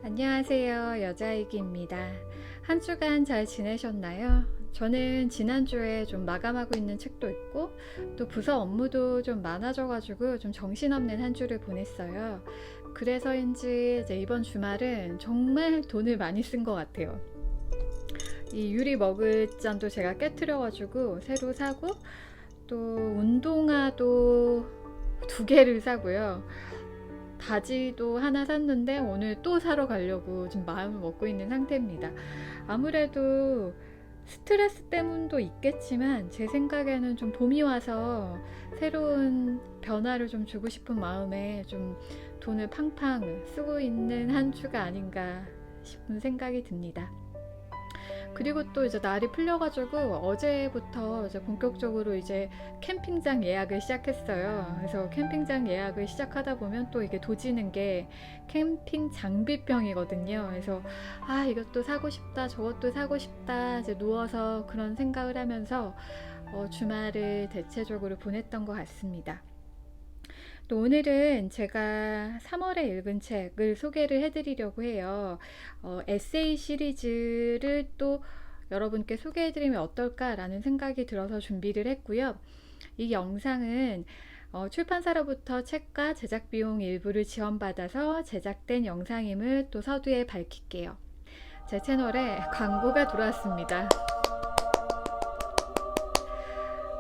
안녕하세요. 여자이기입니다. 한 주간 잘 지내셨나요? 저는 지난주에 좀 마감하고 있는 책도 있고 또 부서 업무도 좀 많아져가지고 좀 정신없는 한 주를 보냈어요. 그래서인지 이제 이번 주말은 정말 돈을 많이 쓴 것 같아요. 이 유리 머그잔도 제가 깨트려가지고 새로 사고 또 운동화도 2개를 사고요. 바지도 하나 샀는데 오늘 또 사러 가려고 지금 마음을 먹고 있는 상태입니다. 아무래도 스트레스 때문도 있겠지만 제 생각에는 좀 봄이 와서 새로운 변화를 좀 주고 싶은 마음에 좀 돈을 팡팡 쓰고 있는 한 주가 아닌가 싶은 생각이 듭니다. 그리고 또 이제 날이 풀려가지고 어제부터 이제 본격적으로 이제 캠핑장 예약을 시작했어요. 그래서 캠핑장 예약을 시작하다 보면 또 이게 도지는 게 캠핑 장비병이거든요. 그래서 이것도 사고 싶다, 저것도 사고 싶다, 이제 누워서 그런 생각을 하면서 주말을 대체적으로 보냈던 것 같습니다. 또 오늘은 제가 3월에 읽은 책을 소개를 해드리려고 해요. 에세이 시리즈를 또 여러분께 소개해드리면 어떨까라는 생각이 들어서 준비를 했고요. 이 영상은 출판사로부터 책과 제작 비용 일부를 지원받아서 제작된 영상임을 또 서두에 밝힐게요. 제 채널에 광고가 들어왔습니다.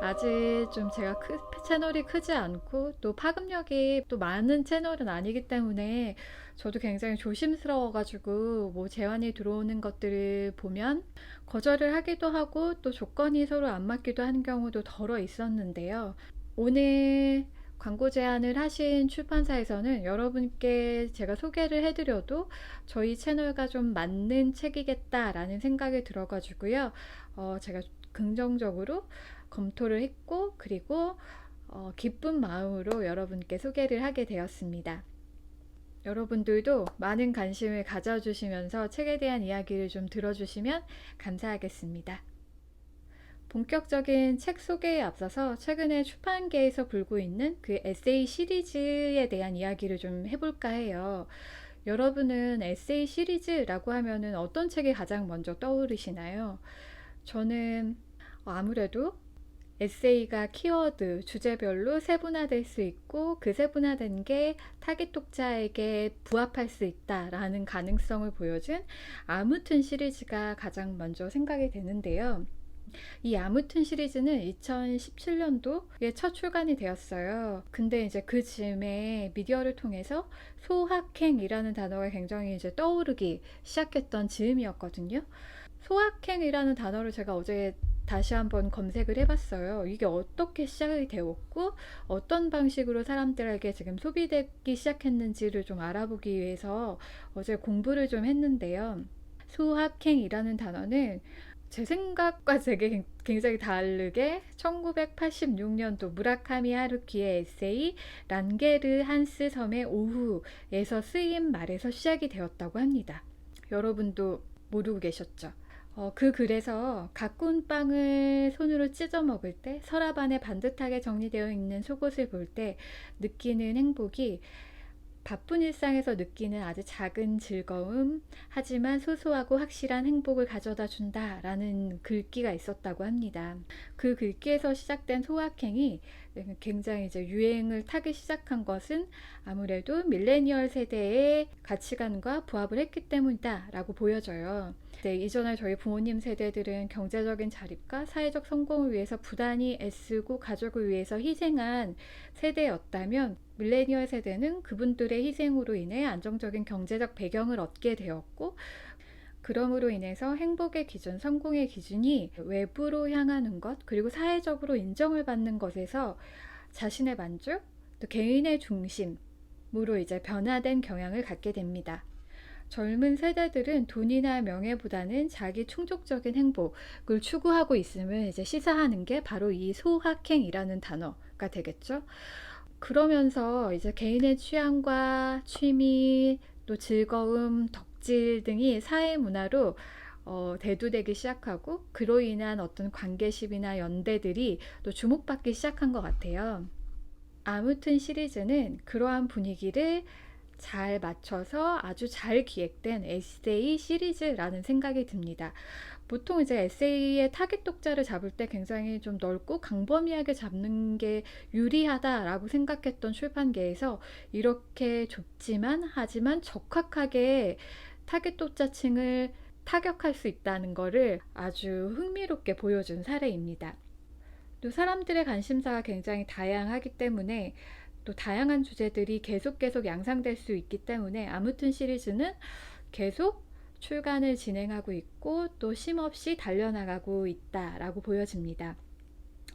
아직 좀 제가 채널이 크지 않고 또 파급력이 또 많은 채널은 아니기 때문에 저도 굉장히 조심스러워가지고 뭐 제안이 들어오는 것들을 보면 거절을 하기도 하고 또 조건이 서로 안 맞기도 하는 경우도 덜어 있었는데요. 오늘 광고 제안을 하신 출판사에서는 여러분께 제가 소개를 해드려도 저희 채널과 좀 맞는 책이겠다라는 생각이 들어가지고요. 제가 긍정적으로 검토를 했고 그리고 기쁜 마음으로 여러분께 소개를 하게 되었습니다. 여러분들도 많은 관심을 가져주시면서 책에 대한 이야기를 좀 들어주시면 감사하겠습니다. 본격적인 책 소개에 앞서서 최근에 출판계에서 불고 있는 그 에세이 시리즈에 대한 이야기를 좀 해볼까 해요. 여러분은 에세이 시리즈라고 하면은 어떤 책이 가장 먼저 떠오르시나요? 저는 아무래도 에세이가 키워드, 주제별로 세분화될 수 있고 그 세분화된 게 타깃 독자에게 부합할 수 있다라는 가능성을 보여준 아무튼 시리즈가 가장 먼저 생각이 되는데요. 이 아무튼 시리즈는 2017년도에 첫 출간이 되었어요. 근데 이제 그 즈음에 미디어를 통해서 소확행이라는 단어가 굉장히 이제 떠오르기 시작했던 즈음이었거든요. 소확행이라는 단어를 제가 어제 다시 한번 검색을 해봤어요. 이게 어떻게 시작이 되었고 어떤 방식으로 사람들에게 지금 소비되기 시작했는지를 좀 알아보기 위해서 어제 공부를 좀 했는데요. 소확행이라는 단어는 제 생각과 되게 굉장히 다르게 1986년도 무라카미 하루키의 에세이 란게르 한스 섬의 오후에서 쓰인 말에서 시작이 되었다고 합니다. 여러분도 모르고 계셨죠? 그 글에서 가꾼 빵을 손으로 찢어 먹을 때, 서랍 안에 반듯하게 정리되어 있는 속옷을 볼 때 느끼는 행복이 바쁜 일상에서 느끼는 아주 작은 즐거움, 하지만 소소하고 확실한 행복을 가져다 준다라는 글귀가 있었다고 합니다. 그 글귀에서 시작된 소확행이 굉장히 이제 유행을 타기 시작한 것은 아무래도 밀레니얼 세대의 가치관과 부합을 했기 때문이다라고 보여져요. 이전에 저희 부모님 세대들은 경제적인 자립과 사회적 성공을 위해서 부단히 애쓰고 가족을 위해서 희생한 세대였다면 밀레니얼 세대는 그분들의 희생으로 인해 안정적인 경제적 배경을 얻게 되었고 그럼으로 인해서 행복의 기준, 성공의 기준이 외부로 향하는 것 그리고 사회적으로 인정을 받는 것에서 자신의 만족, 또 개인의 중심으로 이제 변화된 경향을 갖게 됩니다. 젊은 세대들은 돈이나 명예보다는 자기 충족적인 행복을 추구하고 있음을 이제 시사하는 게 바로 이 소확행이라는 단어가 되겠죠. 그러면서 이제 개인의 취향과 취미, 또 즐거움, 덕질 등이 사회 문화로 대두되기 시작하고 그로 인한 어떤 관계심이나 연대들이 또 주목받기 시작한 것 같아요. 아무튼 시리즈는 그러한 분위기를 잘 맞춰서 아주 잘 기획된 에세이 시리즈라는 생각이 듭니다. 보통 이제 에세이의 타깃 독자를 잡을 때 굉장히 좀 넓고 광범위하게 잡는 게 유리하다라고 생각했던 출판계에서 이렇게 좁지만 하지만 적확하게 타깃 독자층을 타격할 수 있다는 거를 아주 흥미롭게 보여준 사례입니다. 또 사람들의 관심사가 굉장히 다양하기 때문에 또 다양한 주제들이 계속 양상될 수 있기 때문에 아무튼 시리즈는 계속 출간을 진행하고 있고 또 쉼없이 달려나가고 있다라고 보여집니다.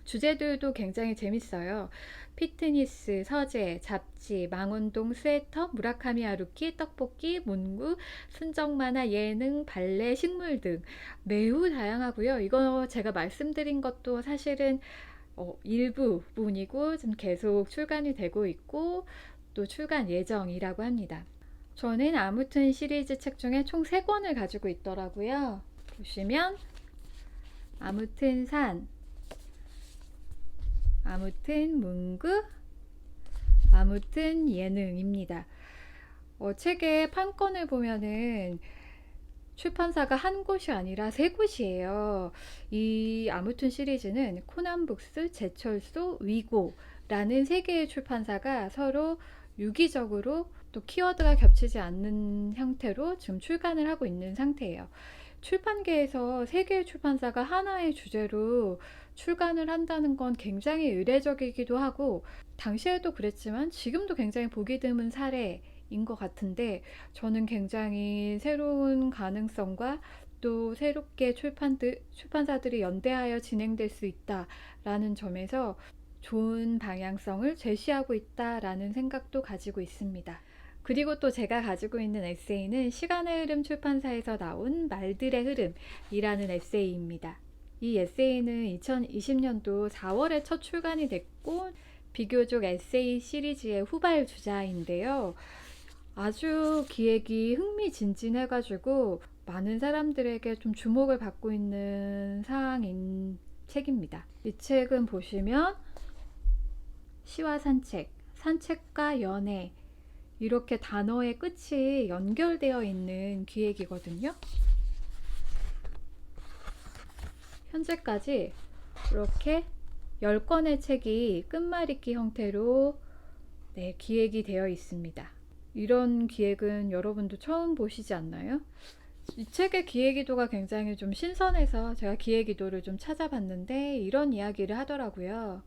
주제들도 굉장히 재밌어요. 피트니스, 서재, 잡지, 망원동, 스웨터, 무라카미 하루키, 떡볶이, 문구, 순정 만화, 예능, 발레, 식물 등 매우 다양하고요. 이거 제가 말씀드린 것도 사실은 일부분이고 좀 계속 출간이 되고 있고 또 출간 예정이라고 합니다. 저는 아무튼 시리즈 책 중에 총 3권을 가지고 있더라고요. 보시면 아무튼 산, 아무튼 문구, 아무튼 예능입니다. 책의 판권을 보면은 출판사가 한 곳이 아니라 3곳이에요. 이 아무튼 시리즈는 코난북스, 제철소, 위고라는 3개의 출판사가 서로 유기적으로 또 키워드가 겹치지 않는 형태로 지금 출간을 하고 있는 상태예요. 출판계에서 3개의 출판사가 하나의 주제로 출간을 한다는 건 굉장히 의례적이기도 하고 당시에도 그랬지만 지금도 굉장히 보기 드문 사례인 것 같은데 저는 굉장히 새로운 가능성과 또 새롭게 출판사들이 연대하여 진행될 수 있다라는 점에서 좋은 방향성을 제시하고 있다라는 생각도 가지고 있습니다. 그리고 또 제가 가지고 있는 에세이는 시간의 흐름 출판사에서 나온 말들의 흐름이라는 에세이입니다. 이 에세이는 2020년도 4월에 첫 출간이 됐고 비교적 에세이 시리즈의 후발 주자인데요. 아주 기획이 흥미진진해가지고 많은 사람들에게 좀 주목을 받고 있는 사항인 책입니다. 이 책은 보시면 시와 산책, 산책과 연애 이렇게 단어의 끝이 연결되어 있는 기획이거든요. 현재까지 이렇게 10권의 책이 끝말잇기 형태로 기획이 되어 있습니다. 이런 기획은 여러분도 처음 보시지 않나요? 이 책의 기획이도가 굉장히 좀 신선해서 제가 기획이도를 좀 찾아봤는데 이런 이야기를 하더라고요.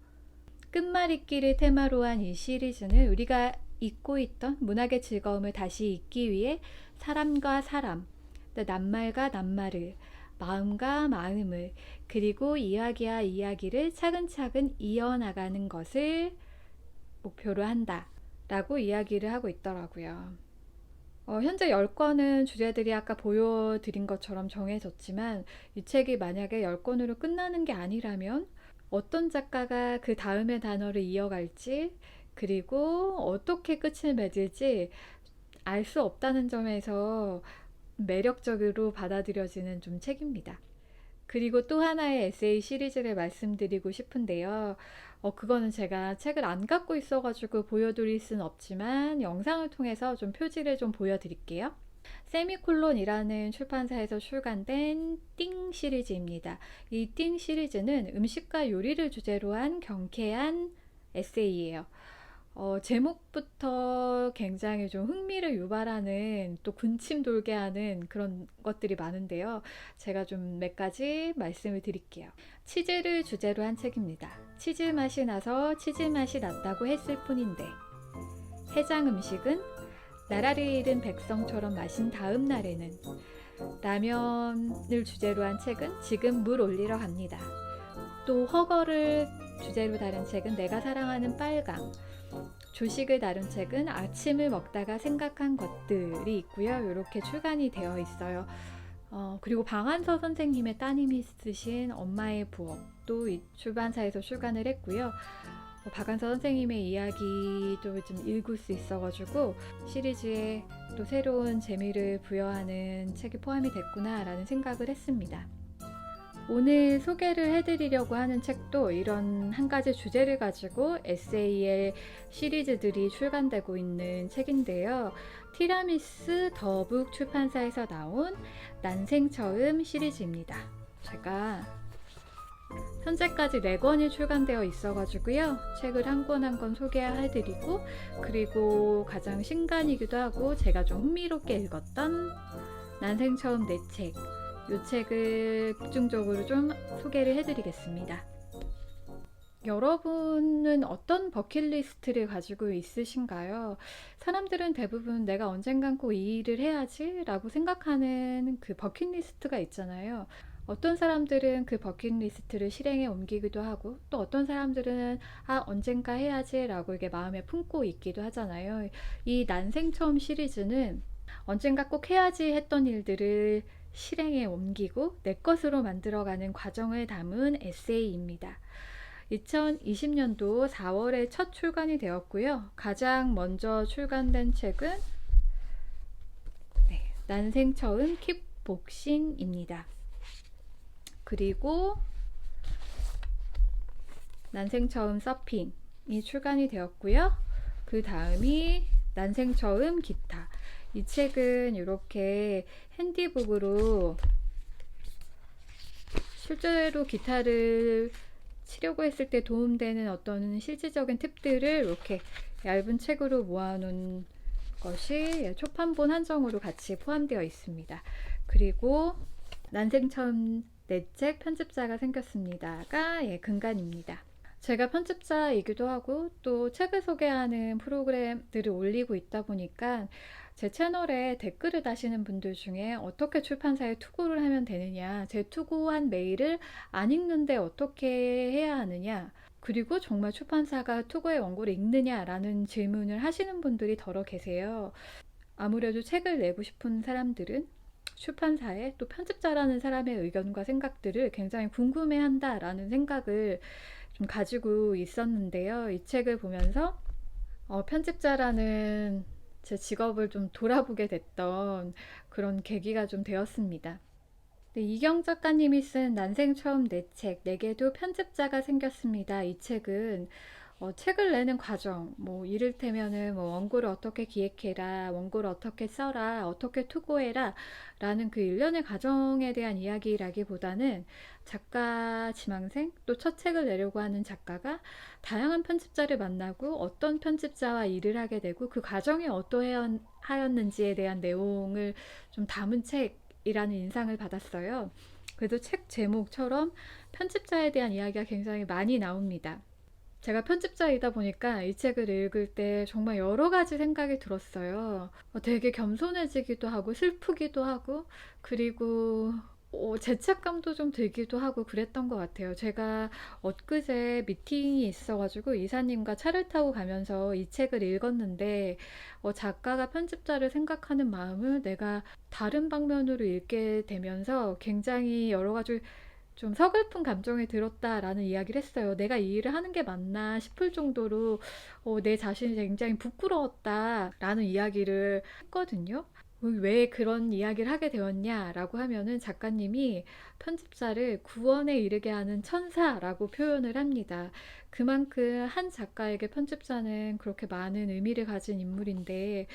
끝말잇기를 테마로 한 이 시리즈는 우리가 잊고 있던 문학의 즐거움을 다시 잊기 위해 사람과 사람, 낱말과 낱말을, 마음과 마음을, 그리고 이야기와 이야기를 차근차근 이어나가는 것을 목표로 한다 라고 이야기를 하고 있더라고요. 현재 10권은 주제들이 아까 보여드린 것처럼 정해졌지만 이 책이 만약에 10권으로 끝나는 게 아니라면 어떤 작가가 그 다음의 단어를 이어갈지 그리고 어떻게 끝을 맺을지 알 수 없다는 점에서 매력적으로 받아들여지는 좀 책입니다. 그리고 또 하나의 에세이 시리즈를 말씀드리고 싶은데요. 그거는 제가 책을 안 갖고 있어가지고 보여드릴 수는 없지만 영상을 통해서 좀 표지를 좀 보여드릴게요. 세미콜론이라는 출판사에서 출간된 띵 시리즈입니다. 이 띵 시리즈는 음식과 요리를 주제로 한 경쾌한 에세이예요. 제목부터 굉장히 좀 흥미를 유발하는 또 군침 돌게 하는 그런 것들이 많은데요. 제가 좀 몇 가지 말씀을 드릴게요. 치즈를 주제로 한 책입니다. 치즈 맛이 나서 치즈 맛이 났다고 했을 뿐인데 해장 음식은 나라를 잃은 백성처럼 마신 다음 날에는 라면을 주제로 한 책은 지금 물 올리러 갑니다. 또 허거를 주제로 다룬 책은 내가 사랑하는 빨강, 조식을 다룬 책은 아침을 먹다가 생각한 것들이 있고요. 이렇게 출간이 되어 있어요. 그리고 방한서 선생님의 따님이 쓰신 엄마의 부엌도 이 출판사에서 출간을 했고요. 박한서 선생님의 이야기도 좀 읽을 수 있어가지고 시리즈에 또 새로운 재미를 부여하는 책이 포함이 됐구나 라는 생각을 했습니다. 오늘 소개를 해드리려고 하는 책도 이런 한 가지 주제를 가지고 에세이의 시리즈들이 출간되고 있는 책인데요. 티라미스 더북 출판사에서 나온 난생처음 시리즈입니다. 제가 현재까지 4권이 출간되어 있어가지고요. 책을 한 권 한 권 소개해드리고, 그리고 가장 신간이기도 하고 제가 좀 흥미롭게 읽었던 난생처음 4책, 이 책을 집중적으로 좀 소개를 해드리겠습니다. 여러분은 어떤 버킷리스트를 가지고 있으신가요? 사람들은 대부분 내가 언젠간 꼭 이 일을 해야지 라고 생각하는 그 버킷리스트가 있잖아요. 어떤 사람들은 그 버킷리스트를 실행에 옮기기도 하고, 또 어떤 사람들은 언젠가 해야지 라고 이게 마음에 품고 있기도 하잖아요. 이 난생처음 시리즈는 언젠가 꼭 해야지 했던 일들을 실행에 옮기고 내 것으로 만들어가는 과정을 담은 에세이입니다. 2020년도 4월에 첫 출간이 되었고요. 가장 먼저 출간된 책은 난생처음 킵복싱입니다. 그리고 난생처음 서핑이 출간이 되었고요. 그 다음이 난생처음 기타. 이 책은 이렇게 핸디북으로 실제로 기타를 치려고 했을 때 도움되는 어떤 실질적인 팁들을 이렇게 얇은 책으로 모아놓은 것이 초판본 한정으로 같이 포함되어 있습니다. 그리고 난생처음 4책 편집자가 생겼습니다가 근간입니다. 제가 편집자이기도 하고 또 책을 소개하는 프로그램들을 올리고 있다 보니까 제 채널에 댓글을 다시는 분들 중에 어떻게 출판사에 투고를 하면 되느냐, 제 투고한 메일을 안 읽는데 어떻게 해야 하느냐, 그리고 정말 출판사가 투고의 원고를 읽느냐라는 질문을 하시는 분들이 더러 계세요. 아무래도 책을 내고 싶은 사람들은 출판사에 또 편집자라는 사람의 의견과 생각들을 굉장히 궁금해한다라는 생각을 좀 가지고 있었는데요. 이 책을 보면서 편집자라는 제 직업을 좀 돌아보게 됐던 그런 계기가 좀 되었습니다. 이경 작가님이 쓴 난생처음 4책, 내게도 편집자가 생겼습니다. 이 책은 책을 내는 과정, 이를테면은 원고를 어떻게 기획해라, 원고를 어떻게 써라, 어떻게 투고해라 라는 그 일련의 과정에 대한 이야기라기보다는 작가 지망생, 또 첫 책을 내려고 하는 작가가 다양한 편집자를 만나고 어떤 편집자와 일을 하게 되고 그 과정이 어떠하였는지에 대한 내용을 좀 담은 책이라는 인상을 받았어요. 그래도 책 제목처럼 편집자에 대한 이야기가 굉장히 많이 나옵니다. 제가 편집자이다 보니까 이 책을 읽을 때 정말 여러 가지 생각이 들었어요. 되게 겸손해지기도 하고 슬프기도 하고, 그리고 죄책감도 좀 들기도 하고 그랬던 것 같아요. 제가 엊그제 미팅이 있어가지고 이사님과 차를 타고 가면서 이 책을 읽었는데 작가가 편집자를 생각하는 마음을 내가 다른 방면으로 읽게 되면서 굉장히 여러 가지 좀 서글픈 감정이 들었다라는 이야기를 했어요. 내가 이 일을 하는 게 맞나 싶을 정도로 내 자신이 굉장히 부끄러웠다라는 이야기를 했거든요. 왜 그런 이야기를 하게 되었냐라고 하면은 작가님이 편집자를 구원에 이르게 하는 천사라고 표현을 합니다. 그만큼 한 작가에게 편집자는 그렇게 많은 의미를 가진 인물인데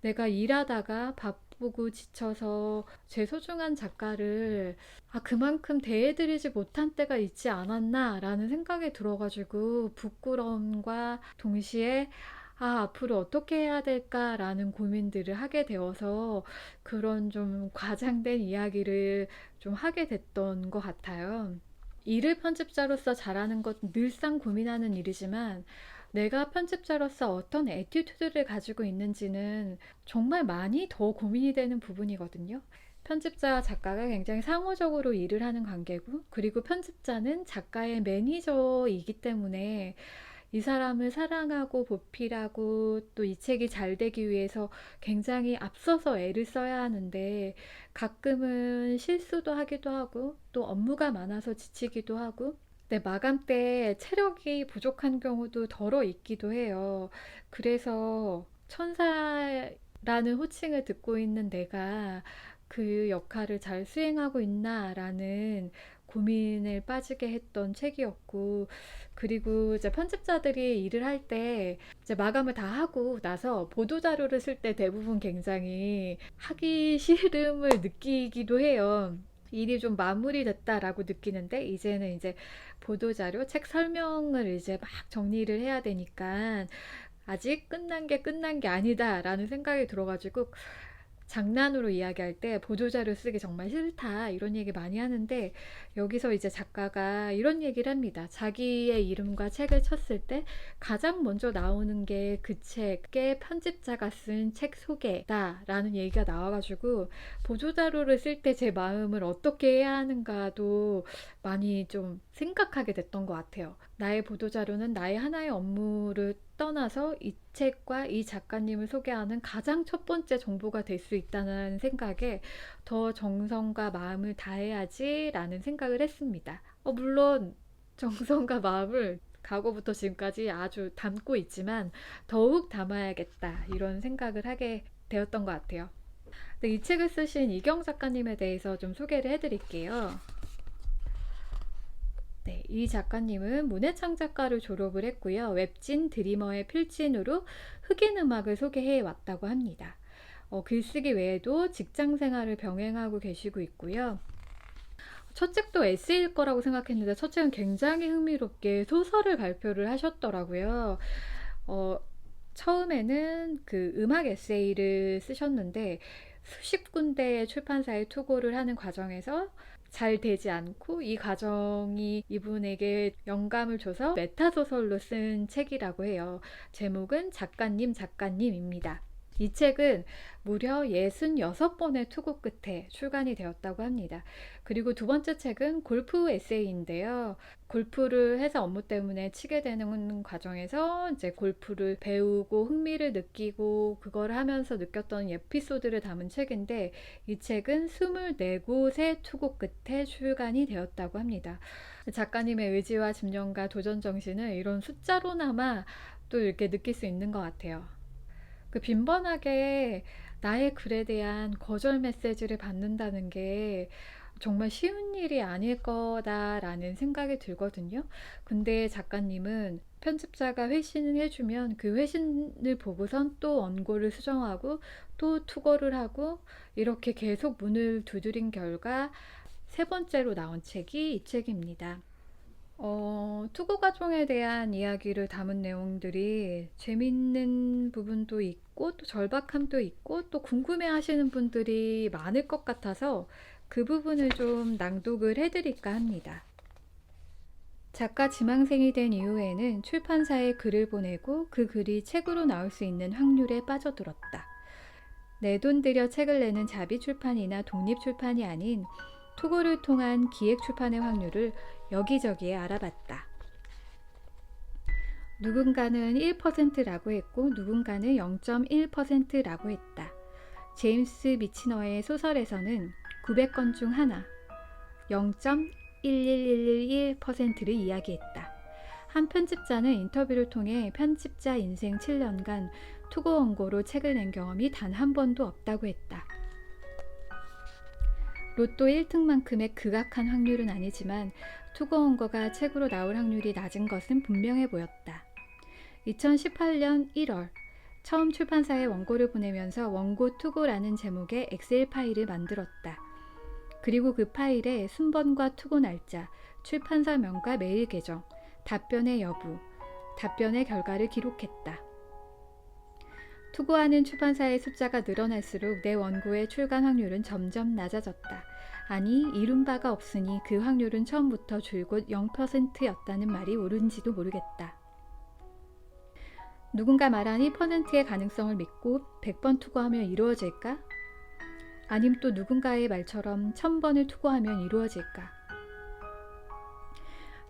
내가 일하다가 바쁘고 지쳐서 제 소중한 작가를 그만큼 대해드리지 못한 때가 있지 않았나 라는 생각이 들어가지고 부끄러움과 동시에 앞으로 어떻게 해야 될까라는 고민들을 하게 되어서 그런 좀 과장된 이야기를 좀 하게 됐던 것 같아요. 일을 편집자로서 잘하는 것 늘상 고민하는 일이지만 내가 편집자로서 어떤 애티튜드를 가지고 있는지는 정말 많이 더 고민이 되는 부분이거든요. 편집자와 작가가 굉장히 상호적으로 일을 하는 관계고, 그리고 편집자는 작가의 매니저이기 때문에 이 사람을 사랑하고 보필하고 또 이 책이 잘 되기 위해서 굉장히 앞서서 애를 써야 하는데 가끔은 실수도 하기도 하고 또 업무가 많아서 지치기도 하고 마감 때 체력이 부족한 경우도 덜어 있기도 해요. 그래서 천사라는 호칭을 듣고 있는 내가 그 역할을 잘 수행하고 있나라는 고민을 빠지게 했던 책이었고, 그리고 이제 편집자들이 일을 할 때 이제 마감을 다 하고 나서 보도자료를 쓸 때 대부분 굉장히 하기 싫음을 느끼기도 해요. 일이 좀 마무리됐다라고 느끼는데 이제는 이제 보도자료, 책 설명을 이제 막 정리를 해야 되니까 아직 끝난 게 아니다라는 생각이 들어가지고 장난으로 이야기할 때 보도자료 쓰기 정말 싫다 이런 얘기 많이 하는데, 여기서 이제 작가가 이런 얘기를 합니다. 자기의 이름과 책을 쳤을 때 가장 먼저 나오는 게 그 책의 편집자가 쓴 책 소개다 라는 얘기가 나와가지고, 보도자료를 쓸 때 제 마음을 어떻게 해야 하는가도 많이 좀 생각하게 됐던 것 같아요. 나의 보도자료는 나의 하나의 업무를 떠나서 이 책과 이 작가님을 소개하는 가장 첫 번째 정보가 될 수 있다는 생각에 더 정성과 마음을 다해야지 라는 생각을 했습니다. 물론 정성과 마음을 과거부터 지금까지 아주 담고 있지만 더욱 담아야겠다 이런 생각을 하게 되었던 것 같아요. 이 책을 쓰신 이경 작가님에 대해서 좀 소개를 해드릴게요. 네, 이 작가님은 문해창작과를 졸업을 했고요. 웹진 드리머의 필진으로 흑인 음악을 소개해 왔다고 합니다. 글쓰기 외에도 직장 생활을 병행하고 계시고 있고요. 첫 책도 에세이일 거라고 생각했는데 첫 책은 굉장히 흥미롭게 소설을 발표를 하셨더라고요. 처음에는 그 음악 에세이를 쓰셨는데 수십 군데의 출판사에 투고를 하는 과정에서 잘 되지 않고 이 과정이 이분에게 영감을 줘서 메타소설로 쓴 책이라고 해요. 제목은 작가님입니다. 이 책은 무려 66번의 투고 끝에 출간이 되었다고 합니다. 그리고 두 번째 책은 골프 에세이인데요. 골프를 해서 업무 때문에 치게 되는 과정에서 이제 골프를 배우고 흥미를 느끼고 그걸 하면서 느꼈던 에피소드를 담은 책인데, 이 책은 24곳의 투고 끝에 출간이 되었다고 합니다. 작가님의 의지와 집념과 도전 정신을 이런 숫자로나마 또 이렇게 느낄 수 있는 것 같아요. 빈번하게 나의 글에 대한 거절 메시지를 받는다는 게 정말 쉬운 일이 아닐 거다라는 생각이 들거든요. 근데 작가님은 편집자가 회신을 해주면 그 회신을 보고선 또 원고를 수정하고 또 투고를 하고 이렇게 계속 문을 두드린 결과 세 번째로 나온 책이 이 책입니다. 투고 과정에 대한 이야기를 담은 내용들이 재밌는 부분도 있고 또 절박함도 있고 또 궁금해 하시는 분들이 많을 것 같아서 그 부분을 좀 낭독을 해드릴까 합니다. 작가 지망생이 된 이후에는 출판사에 글을 보내고 그 글이 책으로 나올 수 있는 확률에 빠져들었다. 내 돈 들여 책을 내는 자비출판이나 독립출판이 아닌 투고를 통한 기획출판의 확률을 여기저기에 알아봤다. 누군가는 1%라고 했고 누군가는 0.1%라고 했다. 제임스 미치너의 소설에서는 900건 중 하나, 0.11111%를 이야기했다. 한 편집자는 인터뷰를 통해 편집자 인생 7년간 투고 원고로 책을 낸 경험이 단 한 번도 없다고 했다. 로또 1등만큼의 극악한 확률은 아니지만 투고 원고가 책으로 나올 확률이 낮은 것은 분명해 보였다. 2018년 1월 처음 출판사에 원고를 보내면서 원고 투고라는 제목의 엑셀 파일을 만들었다. 그리고 그 파일에 순번과 투고 날짜, 출판사 명과 메일 계정, 답변의 여부, 답변의 결과를 기록했다. 투고하는 출판사의 숫자가 늘어날수록 내 원고의 출간 확률은 점점 낮아졌다. 아니, 이룬 바가 없으니 그 확률은 처음부터 줄곧 0%였다는 말이 옳은지도 모르겠다. 누군가 말한 1%의 가능성을 믿고 100번 투고하면 이루어질까? 아님 또 누군가의 말처럼 1000번을 투고하면 이루어질까?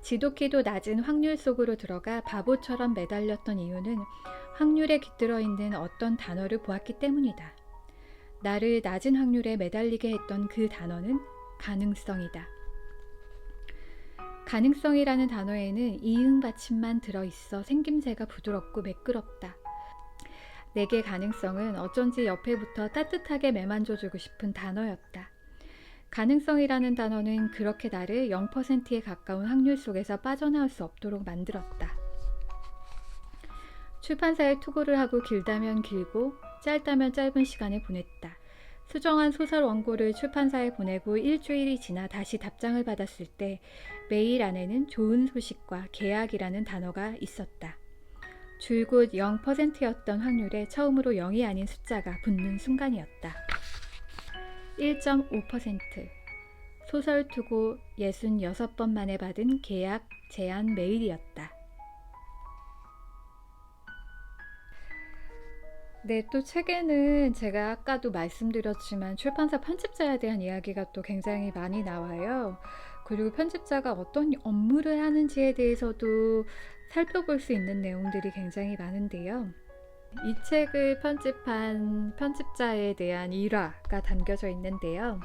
지독히도 낮은 확률 속으로 들어가 바보처럼 매달렸던 이유는 확률에 깃들어 있는 어떤 단어를 보았기 때문이다. 나를 낮은 확률에 매달리게 했던 그 단어는 가능성이다. 가능성이라는 단어에는 이응 받침만 들어있어 생김새가 부드럽고 매끄럽다. 내게 가능성은 어쩐지 옆에 붙어 따뜻하게 매만져주고 싶은 단어였다. 가능성이라는 단어는 그렇게 나를 0%에 가까운 확률 속에서 빠져나올 수 없도록 만들었다. 출판사에 투고를 하고 길다면 길고 짧다면 짧은 시간을 보냈다. 수정한 소설 원고를 출판사에 보내고 일주일이 지나 다시 답장을 받았을 때 메일 안에는 좋은 소식과 계약이라는 단어가 있었다. 줄곧 0%였던 확률에 처음으로 0이 아닌 숫자가 붙는 순간이었다. 1.5%. 소설 투고 66번 만에 받은 계약 제안 메일이었다. 네, 또 책에는 제가 아까도 말씀드렸지만 출판사 편집자에 대한 이야기가 또 굉장히 많이 나와요. 그리고 편집자가 어떤 업무를 하는지에 대해서도 살펴볼 수 있는 내용들이 굉장히 많은데요. 이 책을 편집한 편집자에 대한 일화가 담겨져 있는데요.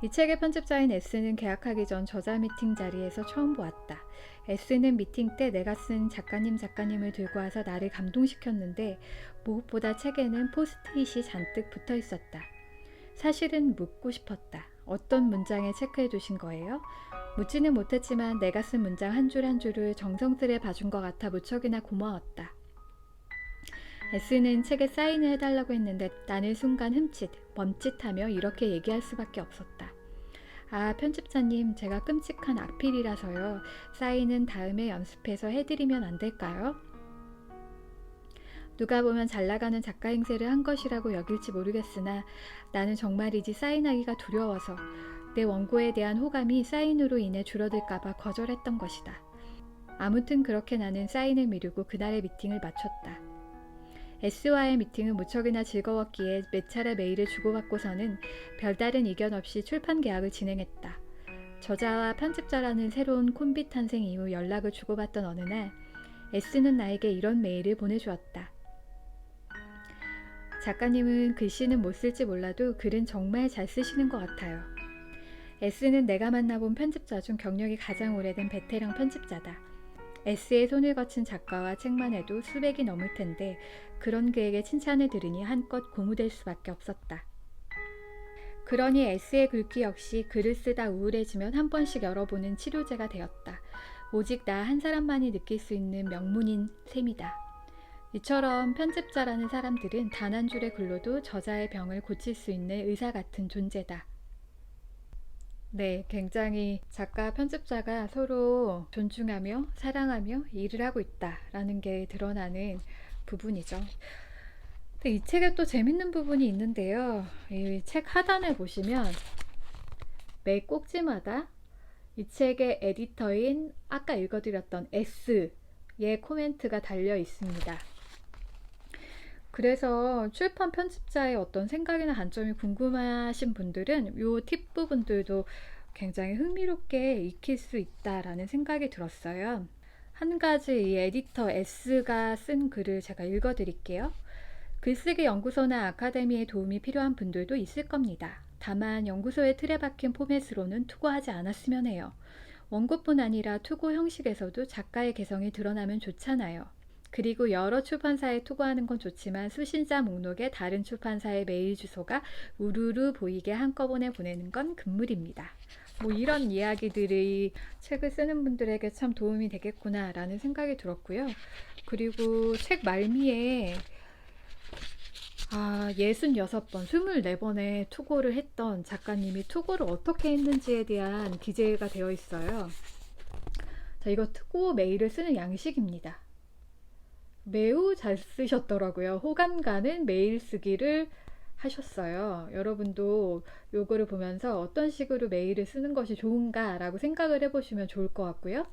이 책의 편집자인 S는 계약하기 전 저자 미팅 자리에서 처음 보았다. S는 미팅 때 내가 쓴 작가님을 들고 와서 나를 감동시켰는데 무엇보다 책에는 포스트잇이 잔뜩 붙어 있었다. 사실은 묻고 싶었다. 어떤 문장에 체크해 두신 거예요? 묻지는 못했지만 내가 쓴 문장 한 줄 한 줄을 정성스레 봐준 것 같아 무척이나 고마웠다. S는 책에 사인을 해달라고 했는데 나는 순간 멈칫하며 이렇게 얘기할 수밖에 없었다. 아, 편집자님, 제가 끔찍한 악필이라서요. 사인은 다음에 연습해서 해드리면 안 될까요? 누가 보면 잘나가는 작가 행세를 한 것이라고 여길지 모르겠으나 나는 정말이지 사인하기가 두려워서 내 원고에 대한 호감이 사인으로 인해 줄어들까봐 거절했던 것이다. 아무튼 그렇게 나는 사인을 미루고 그날의 미팅을 마쳤다. S와의 미팅은 무척이나 즐거웠기에 몇 차례 메일을 주고받고서는 별다른 이견 없이 출판 계약을 진행했다. 저자와 편집자라는 새로운 콤비 탄생 이후 연락을 주고받던 어느 날 S는 나에게 이런 메일을 보내주었다. 작가님은 글씨는 못 쓸지 몰라도 글은 정말 잘 쓰시는 것 같아요. S는 내가 만나본 편집자 중 경력이 가장 오래된 베테랑 편집자다. S의 손을 거친 작가와 책만 해도 수백이 넘을 텐데 그런 그에게 칭찬을 들으니 한껏 고무될 수밖에 없었다. 그러니 S의 글귀 역시 글을 쓰다 우울해지면 한 번씩 열어보는 치료제가 되었다. 오직 나 한 사람만이 느낄 수 있는 명문인 셈이다. 이처럼 편집자라는 사람들은 단 한 줄의 글로도 저자의 병을 고칠 수 있는 의사 같은 존재다. 네, 굉장히 작가, 편집자가 서로 존중하며 사랑하며 일을 하고 있다라는 게 드러나는 부분이죠. 근데 이 책에 또 재밌는 부분이 있는데요. 이 책 하단에 보시면 매 꼭지마다 이 책의 에디터인 아까 읽어드렸던 S의 코멘트가 달려 있습니다. 그래서 출판 편집자의 어떤 생각이나 관점이 궁금하신 분들은 이 팁 부분들도 굉장히 흥미롭게 익힐 수 있다라는 생각이 들었어요. 한 가지 이 에디터 S가 쓴 글을 제가 읽어드릴게요. 글쓰기 연구소나 아카데미에 도움이 필요한 분들도 있을 겁니다. 다만 연구소의 틀에 박힌 포맷으로는 투고하지 않았으면 해요. 원고뿐 아니라 투고 형식에서도 작가의 개성이 드러나면 좋잖아요. 그리고 여러 출판사에 투고하는 건 좋지만 수신자 목록에 다른 출판사의 메일 주소가 우르르 보이게 한꺼번에 보내는 건 금물입니다. 뭐 이런 이야기들이 책을 쓰는 분들에게 참 도움이 되겠구나 라는 생각이 들었고요. 그리고 책 말미에 66번, 24번의 투고를 했던 작가님이 투고를 어떻게 했는지에 대한 기재가 되어 있어요. 자, 이거 투고 메일을 쓰는 양식입니다. 매우 잘 쓰셨더라고요. 호감 가는 메일 쓰기를 하셨어요. 여러분도 요거를 보면서 어떤 식으로 메일을 쓰는 것이 좋은가 라고 생각을 해보시면 좋을 것 같고요.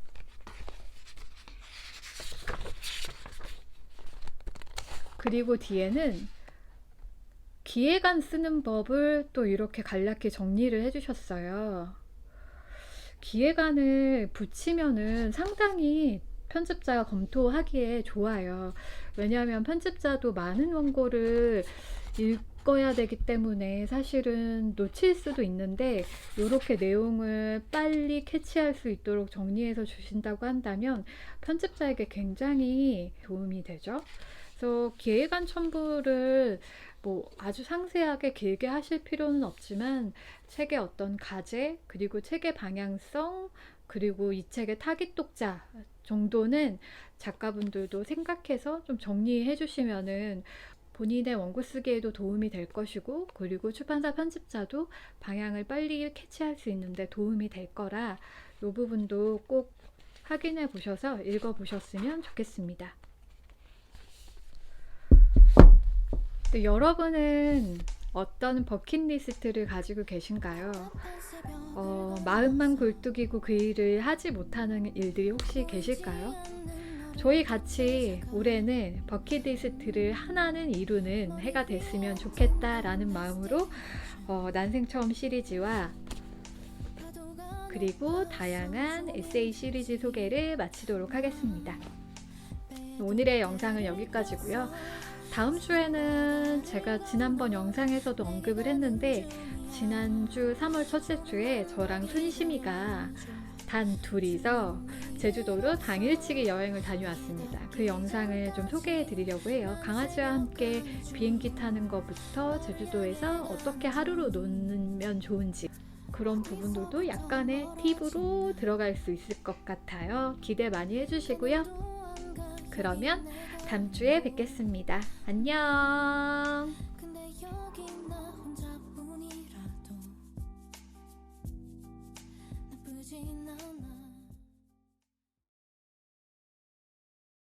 그리고 뒤에는 기획안 쓰는 법을 또 이렇게 간략히 정리를 해주셨어요. 기획안을 붙이면은 상당히 편집자가 검토하기에 좋아요. 왜냐하면 편집자도 많은 원고를 읽어야 되기 때문에 사실은 놓칠 수도 있는데 이렇게 내용을 빨리 캐치할 수 있도록 정리해서 주신다고 한다면 편집자에게 굉장히 도움이 되죠. 그래서 기획안 첨부를 뭐 아주 상세하게 길게 하실 필요는 없지만 책의 어떤 가제, 그리고 책의 방향성, 그리고 이 책의 타깃 독자 정도는 작가분들도 생각해서 좀 정리해 주시면은 본인의 원고 쓰기에도 도움이 될 것이고, 그리고 출판사 편집자도 방향을 빨리 캐치할 수 있는데 도움이 될 거라 이 부분도 꼭 확인해 보셔서 읽어 보셨으면 좋겠습니다. 또 여러분은 어떤 버킷리스트를 가지고 계신가요? 마음만 굴뚝이고 그 일을 하지 못하는 일들이 혹시 계실까요? 저희 같이 올해는 버킷리스트를 하나는 이루는 해가 됐으면 좋겠다라는 마음으로 난생 처음 시리즈와 그리고 다양한 에세이 시리즈 소개를 마치도록 하겠습니다. 오늘의 영상은 여기까지고요. 다음 주에는 제가 지난번 영상에서도 언급을 했는데, 지난주 3월 첫째 주에 저랑 순심이가 단 둘이서 제주도로 당일치기 여행을 다녀왔습니다. 그 영상을 좀 소개해 드리려고 해요. 강아지와 함께 비행기 타는 것부터 제주도에서 어떻게 하루로 놀면 좋은지, 그런 부분들도 약간의 팁으로 들어갈 수 있을 것 같아요. 기대 많이 해주시고요. 그러면 다음 주에 뵙겠습니다. 안녕. 근데 여기 나 혼자뿐이라도 나쁘진 않아.